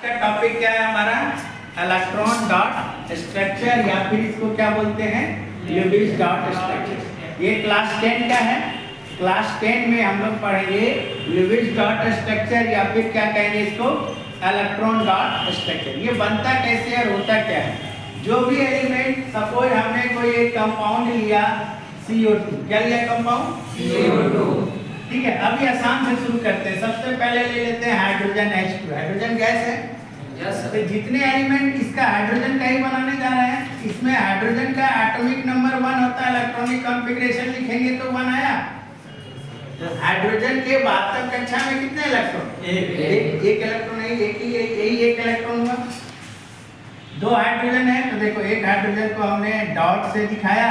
का टॉपिक क्या है हमारा? इलेक्ट्रॉन डॉट स्ट्रक्चर या फिर इसको क्या बोलते हैं? Lewis dot structure. ये क्लास 10 का है। क्लास 10 में हम लोग पढ़ेंगे ल्यूविस डॉट स्ट्रक्चर या फिर क्या कहेंगे इसको? Electron dot structure. ये बनता कैसे और होता क्या है? जो भी एलिमेंट, सपोज हमने कोई एक कंपाउंड लिया CO2, क्या लिया कंपाउंड? CO2। ठीक है, अभी आसान से शुरू करते हैं। सबसे पहले ले लेते हैं हाइड्रोजन H2। हाइड्रोजन गैस है। तो जितने एलिमेंट इसका हाइड्रोजन का ही बनाने जा रहे हैं, इसमें हाइड्रोजन का एटॉमिक नंबर 1 होता है। इलेक्ट्रॉनिक कॉन्फ़िगरेशन लिखेंगे तो 1 आया। तो हाइड्रोजन के 72 कक्षा में कितने इलेक्ट्रॉन? एक इलेक्ट्रॉन है, यही एक इलेक्ट्रॉन हुआ। 2 हाइड्रोजन है, तो देखो एक हाइड्रोजन को हमने डॉट से दिखाया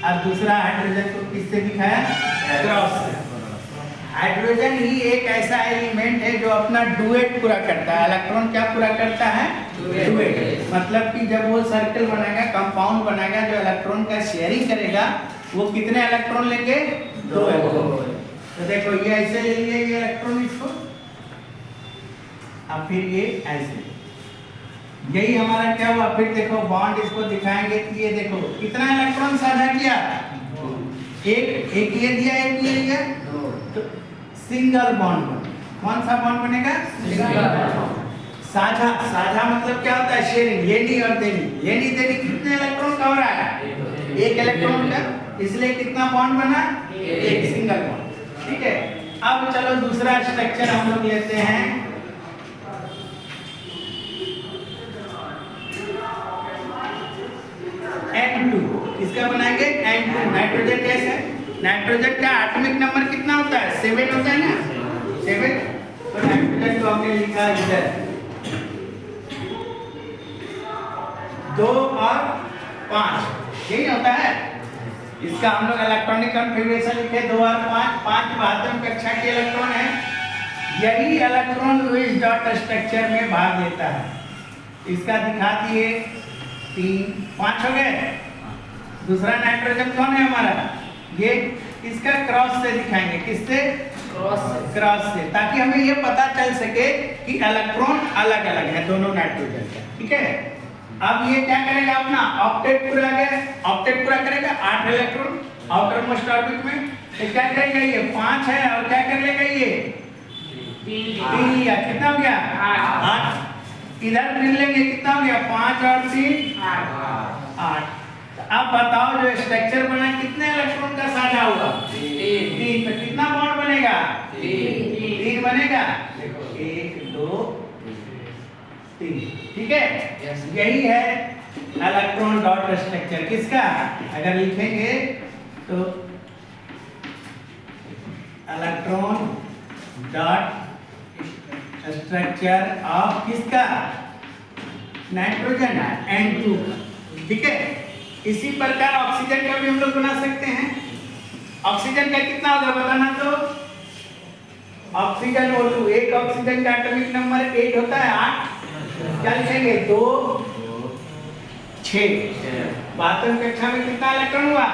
और दूसरा हाइड्रोजन को किससे दिखाया? क्रॉस से। हाइड्रोजन ही एक ऐसा एलिमेंट है जो अपना डुएट पूरा करता है। इलेक्ट्रॉन क्या पूरा करता है? डुएट। मतलब कि जब वो सर्कल बनाएगा, कंपाउंड बनाएगा, जो इलेक्ट्रॉन का शेयरिंग करेगा, वो कितने इलेक्ट्रॉन लेंगे? 2 इलेक्ट्रॉन। तो देखो ये ऐसे ले लिए ये इलेक्ट्रॉन इसको, अब फिर ये ऐसे। यही हमारा क्या हुआ? फिर देखो बॉन्ड इसको दिखाएंगे कि ये देखो कितना इलेक्ट्रॉन साझा किया? एक ये दिया, एक ये दिया, तो सिंगल बॉन्ड बना। कौन सा बॉन्ड बनेगा? Single bond. साझा, साझा मतलब क्या होता है? शेयरिंग, लेनी और देनी। लेनी देनी कितने इलेक्ट्रॉन का हो रहा है? एक इलेक्ट्रॉन का, इसलिए कितना बॉन्ड बना? एक सिंगल बॉन्ड। ठीक है, अब चलो दूसरा स्ट्रक्चर हम लोग लेते हैं। N2 किसका बनाएंगे? N2 नाइट्रोजन गैस है। नाइट्रोजन का एटॉमिक नंबर कितना होता है? 7 होता है ना? 7। तो नाइट्रोजन को हमने लिखा इधर 2 और 5, यही होता है। इसका हम लोग इलेक्ट्रॉनिक कॉन्फ़िगरेशन लिखे 2 और 5। 5 72 कक्षा के इलेक्ट्रॉन है। यही इलेक्ट्रॉन लुईस डॉट स्ट्रक्चर में भाग लेता है। इसका दिखा दिए 3 5 हो गए। दूसरा नाइट्रोजन कौन है हमारा? ये इसका क्रॉस से दिखाएंगे। किससे? क्रॉस से, ताकि हमें ये पता चल सके कि इलेक्ट्रॉन अलग अलग है दोनों नाइट्रोजन का। ठीक है, अब ये क्या करेगा? अपना ऑक्टेट पूरा गया, ऑक्टेट पूरा करेगा 8 इलेक्ट्रॉन आउटर मोस्ट ऑर्बिट में। तो क्या करेगा? ये 5 है और क्या कर लेगा? ये 3 लिया। कितना हो गया? 8। इधर मिल लेंगे, कितना हो गया? 5 और 3 8। अब बताओ जो स्ट्रक्चर बना कितने इलेक्ट्रॉन का साझा हुआ? 3। तो कितना बॉन्ड बनेगा? 3 बनेगा। देखो 1 2 3। ठीक है, यही है इलेक्ट्रॉन डॉट स्ट्रक्चर। किसका अगर लिखेंगे तो इलेक्ट्रॉन डॉट स्ट्रक्चर ऑफ किसका? Nitrogen N2। ठीक है, इसी प्रकार ऑक्सीजन का भी हम लोग बना सकते हैं। ऑक्सीजन का कितना होगा बताना तो? ऑक्सीजन O2, एक ऑक्सीजन का एटॉमिक नंबर 8 होता है 8। क्या लिखेंगे? 2 6। 72 कक्षा में कितना इलेक्ट्रॉन हुआ?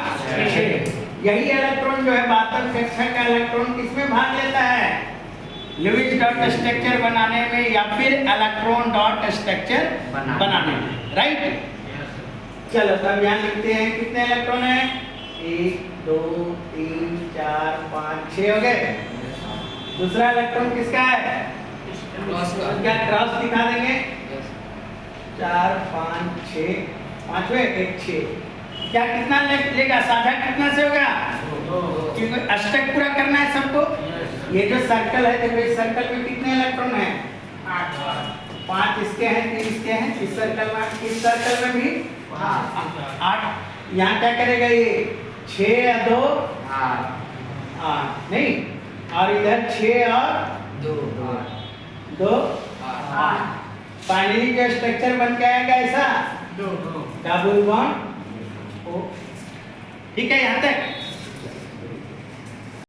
6। यही इलेक्ट्रॉन जो है 72 कक्षा का इलेक्ट्रॉन किसमें भाग लेता है? लुईस डॉट स्ट्रक्चर बनाने में या फिर इलेक्ट्रॉन डॉट स्ट्रक्चर बनाने में। राइट, चलो तब यहाँ लिखते हैं कितने इलेक्ट्रॉन है? 1 2 3 4 5 6 हो गए। दूसरा इलेक्ट्रॉन किसका है? क्या क्रॉस दिखा देंगे? 4 5 6 पांचवे 1 6। क्या कितना लेगा? साझा कितना से होगा? क्योंकि अष्टक पूरा करना है सबको। ये जो सर्कल है, देखो इस सर्कल में कितने इलेक्ट्रॉन है? 8। 5 इसके हैं, 3 इसके हैं। इस सर्कल में भी 8। यहाँ क्या करेगा? ये 6 या 2 8 नहीं, और इधर 6 और 2 8। फाइनली जो स्ट्रक्चर बन के आएगा ऐसा डबल बॉन्ड। ठीक है यहाँ तक।